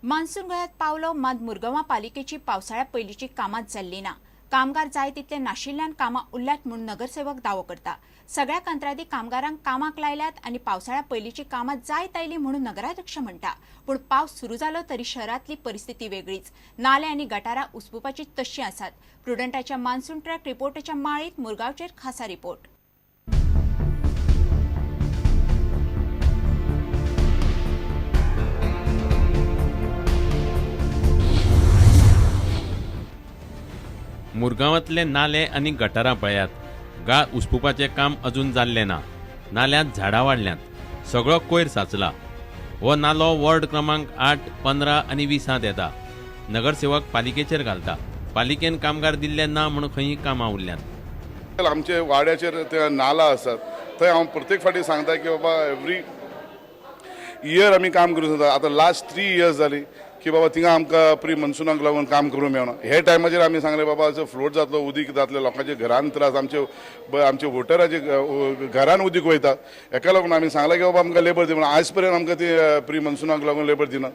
Monsoon गोंयांत पावलो मात मुरगांवां पालिकेची पावसाळ्या पयलींची कामां जाल्ली ना। कामगार जाय तितले नाशिल्ल्यान कामां उरल्यात म्हूण नगरसेवक दावो करता। सगळ्या कंत्राटी कामगारांक कामाक लायल्यात आनी पावसाळ्या पयलींची कामां जायत आयली म्हणून नगराध्यक्ष म्हणटा। पूण पावस सुरू जालो तरी शहरांतली परिस्थिती वेगळीच। नाले आनी गटारां उसपुवपाची तशी आसात। प्रुडंटाच्या मान्सून ट्रॅक रिपोर्टाच्या माळीत मुरगांवचेर खासा रिपोर्ट। मुरगांवांतले नाले आनी गटारां पळयात। गाळ उसपुवपाचें काम अजून जाल्लें ना। नाल्यांत झाडां वाडल्यांत। सगळो कोयर साचला। हो नालो वॉर्ड क्रमांक 8, 15 आनी 20 येता। नगरसेवक पालिकेचेर घालता। पालिकेन कामगार दिल्ले ना म्हूण खंयी कामां उरल्यांत। आमचे वाड्याचेर ते नाला आसात थंय हांव प्रत्येक फावटी सांगता की बाबा एवरी इयर आमी काम करूं जाता। आतां लास्ट 3 years जाली की बाबा थिंगा आमकां प्री मन्सुनाक लागून काम करूं मेळना। हे टायमाचेर आमी सांगले बाबा फ्लोट जातलो, उदीक जातले, लोकांचे घरान त्रास, आमचे वोटराचे घरान उदीक वयता। हेका लागून आमी सांगला की बाबा आमकां लेबर दी म्हणून। आज पर्यंत आमकां ती प्री मन्सुनाक लागून लेबर दिना।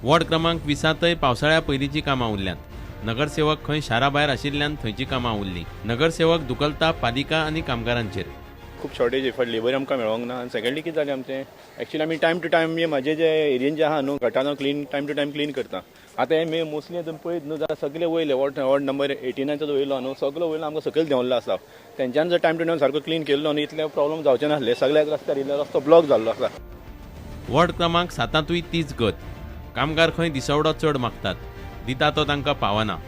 वॉर्ड क्रमांक 20 पावसाळ्या पयलींची कामां उरल्यांत। नगरसेवक खंय शारा भायर आशिल्ल्यान थंयची कामां उरलीं। नगरसेवक दुखलता पालिका आनी कामगारांचेर। खूब शॉर्टेज इफट लेबर आमकां मेळोंक ना। आनी सेकंडली कितें जालें आमचें एक्चुअली आमी टायम टू टायम म्हाजे जे एरियेन जे आहा न्हू गटारां clean time to time clean करता। आतां हे मोस्टली तुमी पळयत न्हू जाल्यार सगळे वयले वॉर्ड नंबर 89 जो वयलो न्हू सगळो वयलो आमकां सकयल देंवल्लो आसा। तेंच्यान जर टायम टू टायम सारको क्लीन केल्लो न्हू इतले प्रॉब्लम जावचे नासले। सगळ्याक रस्त्यार इल्लो रस्तो ब्लॉक जाल्लो आसा। वॉर्ड क्रमांक 7 तीच गत। कामगार खंय दिसवडो चड मागतात, दिता तो तांकां पावना।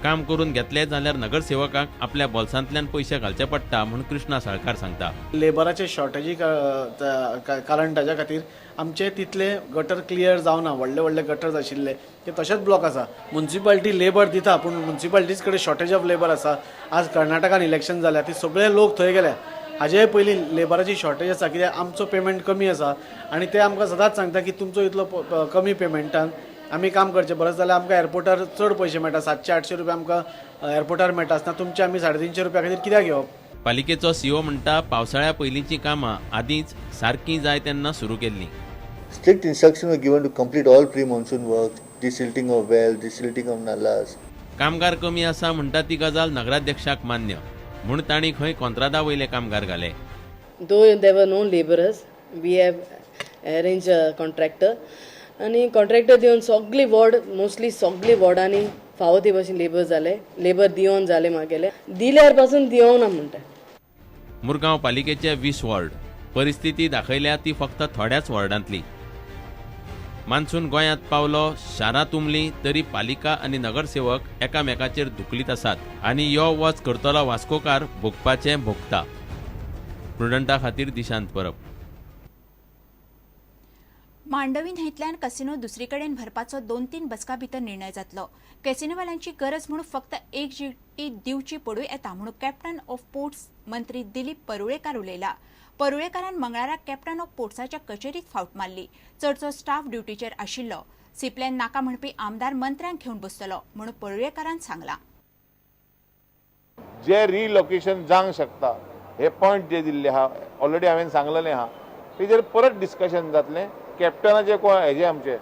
काम करून घेतले जाल्यार नगरसेवकाक आपल्या बोल्सांतल्यान पयशे घालचे पडटा म्हूण कृष्णा साळकार सांगता। लेबराचे शॉर्टेजी कारण ताच्या खातीर आमचे तितले गटर क्लियर जावना। व्हडले व्हडले गटर्स आशिल्ले ते तशेंच ब्लॉक आसा। म्युन्सिपालिटी लेबर दिता पूण म्युन्सिपालिटीज कडेन शॉर्टेज ऑफ लेबर आसा। आज कर्नाटकान इलेक्शन जाल्या ती सगळे लोक थंय गेल्या। हाजे पयलीं लेबराची शॉर्टेज आसा कित्याक आमचो पेमेंट कमी आसा आनी ते आमकां सदांच सांगता की तुमचो इतलो कमी पेमेंटान आमी काम करचें। परस जाल्यार आमकां एअरपोर्टार चड पयशे मेळटा। 700-800 रुपया आमकां एअरपोर्टार मेळटा आसतना तुमचे आमी 350 रुपया खातीर कित्याक घेवप। पालिकेचो सीओ म्हणटा पावसाळ्या पयलींची कामां आदींच सारकीं जाय तेन्ना सुरू केल्लीं। Strict instructions were given to complete all pre-monsoon works, desilting of wells, desilting of nalas. कामगार कमी आसा म्हणटा ती गजाल नगराध्यक्षाक मान्य म्हूण तांणी खंय कंत्रादा वयले कामगार घाले। Though there were no laborers, we have arranged a contractor. आनी कॉन्ट्रॅक्टर दिवन सगळी वॉर्ड मोस्टली सगळी वॉर्डांनी फावो ती भशेन लेबर दिवन जाले म्हागेले दिल्यार पासून दिवंक ना म्हणटा। मुरगांव पालिकेचे 20 वॉर्ड। परिस्थिती दाखयल्या ती फक्त थोड्याच वॉर्डांतली। मान्सून गोंयांत पावलो, शारां तुंबलीं तरी पालिका आनी नगरसेवक एकामेकाचेर धुकलीत आसात आनी यो वच करतलो वास्कोकार भोगपाचें भोगता। प्रुडंटा खातीर दिशांत परब। मांडवी न्हंयतल्यान कसिनो दुसरे कडेन व्हरपाचो 2-3 बसका भितर निर्णय जातलो। कॅसिनोवाल्यांची गरज म्हणून फक्त एक जिटी दिवची पडूं येता म्हणून कॅप्टन ऑफ पोर्ट्स मंत्री दिलीप परुळेकार उलयला। परुळेकारान मंगळारा कॅप्टन ऑफ पोर्ट्साच्या कचेरीत फावट मारली। चडसो स्टाफ ड्युटीचेर आशिल्लो। सिप्लेन नाका म्हणपी आमदार मंत्र्यांक घेवन बसतलो म्हणून परुळेकारान सांगला। जे रिलोकेशन जावंक शकता हे पॉयंट जे दिल्ले आहा ऑलरेडी हांवें सांगलेलें आहा तेजेर परत डिस्कशन जातलें। कॅप्टनाचे कोण हेजे आमचे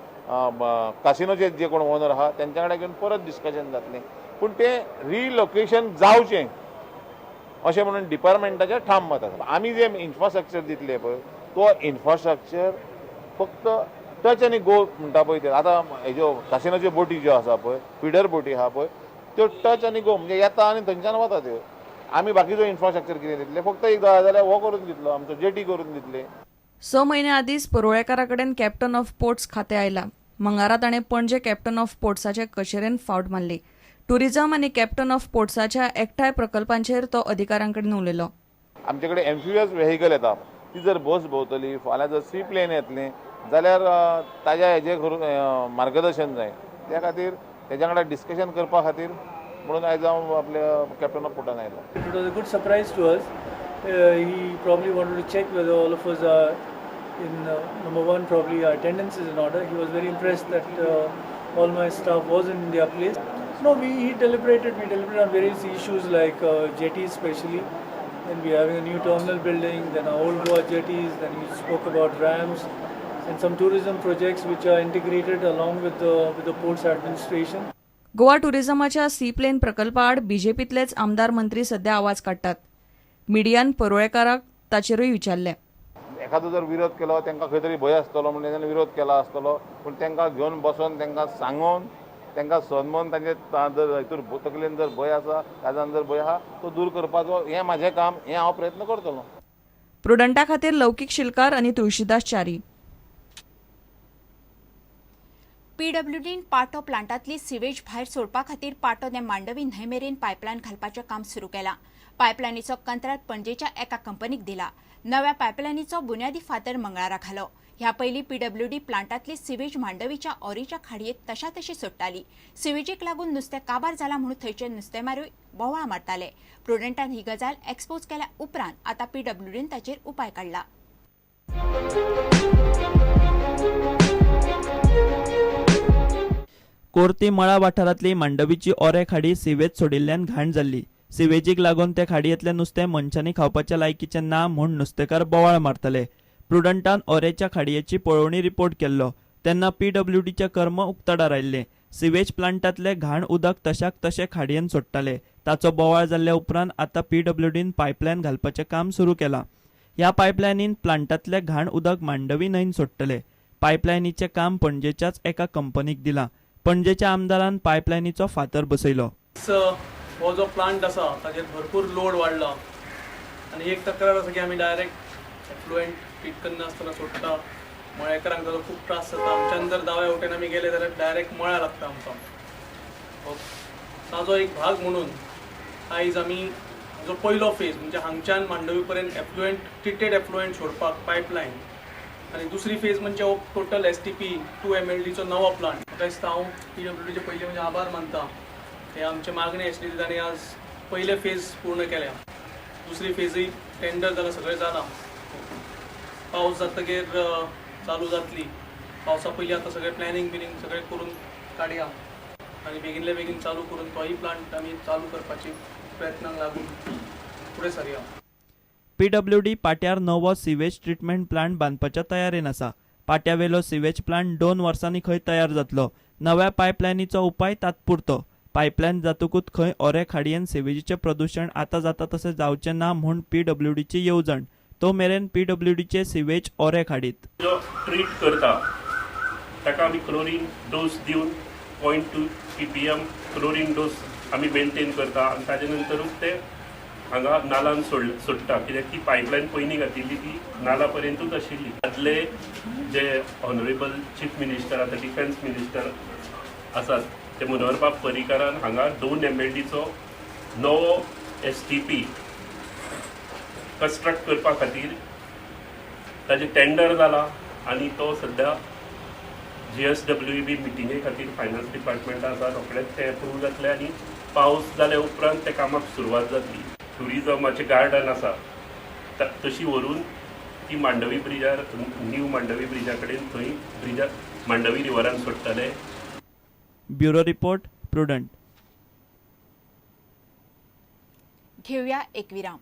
कासिनोचे जे कोण ओनर आहा तेंच्या कडेन घेवन परत डिस्कशन जातलें। पूण तें रिलोकेशन जावचें अशें म्हणून डिपार्टमेंटाचें ठाम मत आसा। आमी जे इन्फ्रास्ट्रक्चर दितले पळय तो इन्फ्रास्ट्रक्चर फक्त टच आनी गो म्हणटा पळय ते आतां हेज्यो कासिनोच्यो बोटी ज्यो आसा पळय फिडर बोटी आहा पळय त्यो टच आनी गो म्हणजे येता आनी थंयच्यान वता त्यो। आमी बाकीचो इन्फ्रास्ट्रक्चर कितें दितले फक्त एक जाय जाल्यार हो करून दितलो आमचो जेटी करून दितले। 6 म्हयने आदींच परुळेकारा कडेन कॅप्टन ऑफ पोर्ट्स खातें आयलां। मंगळारा ताणें पणजे कॅप्टन ऑफ पोर्ट्साचे कचेरेन फावट मारली। टुरिझम आनी कॅप्टन ऑफ पोर्ट्साच्या एकठांय प्रकल्पांचेर तो अधिकाऱ्यां कडेन उलयलो। आमचे कडेन एम्फिबियस व्हेहिकल येता ती जर बस भोंवतली फाल्यां जर सी प्लेन येतली जाल्यार ताज्या हेजे मार्गदर्शन जाय त्या खातीर तेज्या कडेन डिस्कशन करपा खातीर म्हणून आयज हांव आपल्या कॅप्टन ऑफ पोर्टान आयलो। It was a good surprise to us. He probably wanted to check whether all of us are in number one, probably our attendance is in order. He was very impressed that all my staff was in their place. No, we deliberated on various issues like jetties especially. Then we are having a new terminal building, then our old Goa jetties, then we spoke about ramps. and some tourism projects which are integrated along with the port's administration. Goa टुरिझमाच्या seaplane प्रकल्पा आड बीजेपीतलेच आमदार मंत्री सध्या आवाज काडटात. मिडियान परोळेकाराक ताचेरूय विचारले. एखादो जर विरोध केलो तांकां खंय तरी भंय आसतलो म्हणून ताणें विरोध केला आसतलो, पूण तांकां घेवन बसोन तांकां सांगून तांकां समजोवन तांचे जर हितूर तकलेन जर भंय आसा, काळजान जर भंय आहा तो दूर करपाचो हें म्हाजें काम, हें हांव प्रयत्न करतलों. प्रुडंटा खातीर लौकीक शिलकार आनी तुळशीदास च्यारी. पीडब्ल्यूडीन पाटो प्लांटातली सिवेज भायर सोडपा खातीर पाटो ते मांडवी न्हंय मेरेन पायपलायन घालपाचें काम सुरू केलां. पायपलायनीचो कंत्राट पणजेच्या एका कंपनीक दिला. नव्या पायपलायनीचो बुन्यादी फातर मंगळारा घालो. ह्या पयलीं पीडब्ल्यूडी प्लांटातली सिवेज मांडवीच्या ओरीच्या खाडयेत तशा तशी सोडटाली. सिवेजीक लागून नुस्तें काबार जाला म्हणून थंयचे नुस्तेमारूय बोवाळ मारताले. प्रुडंटान ही गजाल एक्सपोज केल्या उपरांत आतां पीडब्ल्यूडीन ताचेर उपाय काडला. कोर्ती मळा वाठारांतली मांडवीची ओरे खाडी सिवेज सोडिल्ल्यान घाण जाल्ली. सिवेजीक लागून ते खाडयेंतलें नुस्तें मनशांनी खावपाच्या लायकीचें ना म्हूण नुस्तेकार बोवाळ मारतले. प्रुडंटान ओरेच्या खाडयेची पळोवणी रिपोर्ट केल्लो तेन्ना पीडब्ल्यूडीचे कर्म उक्ताडार आयिल्ले. सिवेज प्लांटातले घाण उदक तशाक तशें खाडयेंत सोडटाले. ताचो बोवाळ जाल्ल्या उपरांत आतां पीडब्ल्यूडीन पायपलायन घालपाचें काम सुरू केलां. ह्या पायपलायनीन प्लांटातलें घाण उदक मांडवी न्हंयत सोडटले. पायपलायनीचें काम पणजेच्याच एका कंपनीक दिलां. पणजेच्या आमदारान पायपलायनीचो फातर बसयलो. हो जो प्लांट आसा ताचेर भरपूर लोड वाडला आनी एक तक्रार आसा की आमी डायरेक्ट एफ्लुएंट ट्रीट करनासतना सोडटा. मळेकारांक ताचो खूब त्रास जाता. आमच्यान जर दावे वटेन आमी गेले जाल्यार डायरेक्ट मळ्या लागता आमकां. ताजो एक भाग म्हणून आयज आमी जो पयलो फेज म्हणजे हांगच्यान मांडवी पर्यंत एफ्लुएंट ट्रिटेड एफ्लुएंट सोडपाक पायपलायन आनी दुसरी फेज म्हणजे टोटल STP 2 MLDचो नवो प्लांट. म्हाका दिसता हांव पीडब्ल्यूडीचे पयलीं म्हणजे आभार मानता. हे आमचे मागणी आशिल्ली तांणी आज पयले फेज पूर्ण केल्या. दुसरी फेजूय टेंडर जालां, सगळें जालां. पावस जातकीर चालू जातली. पावसा पयलीं आतां सगळें प्लॅनिंग सगळें करून काडया आनी बेगिनले बेगीन चालू करून तोय प्लांट आमी चालू करपाची प्रयत्नांक लागून फुडें सरया. पीडब्ल्यूडी पाट्यार नवो सिवेज ट्रीटमेंट प्लांट बांदपाच्या तयारेन आसा. पाट्यावेलो सिवेज प्लांट 2 वर्सांनी खंय तयार जातलो. नव्या पायपलायनीचो उपाय तात्पुरतो. पायपलायन जातकूच खंय ओरे खाडयेन सिवेजीचें प्रदूषण आतां जाता तशें जावचें ना म्हूण पीडब्ल्यूडीची येवजण. तो मेरेन पीडब्ल्यूडीचे सिवेज ओरे खाडीत जो ट्रीट करता ताका आमी क्लोरीन डोस दिवन 0.2 ppm क्लोरीन डोस आमी मेंटेन करता आनी ताजे नंतरूच ते हांगा नालान सोडटा. कित्याक ती पायपलायन पयलीं घातिल्ली ती नाला पर्यंतूच आशिल्ली. आदले जे ऑनरेबल चीफ मिनिस्टर आतां डिफेन्स मिनिस्टर आसात ते मनोहर बाब पर्रीकारान हांगा 2 MLDचो नवो STP कंस्ट्रक्ट करपा खातीर ताजें टेंडर जालां आनी तो सद्या GSWB मिटिंगे खातीर फायनान्स डिपार्टमेंटान आसा. रोखडेंच तें अप्रूव जातलें आनी पावस जाल्या उपरांत त्या कामाक सुरवात जातली. ट्युरिजमाचें गार्डन आसा तशी व्हरून ती मांडवी ब्रिजार न्यू मांडवी ब्रिजा कडेन थंय ब्रिजा मांडवी रिवरान सोडटले. Bureau report Prudent. घेऊया एक विराम.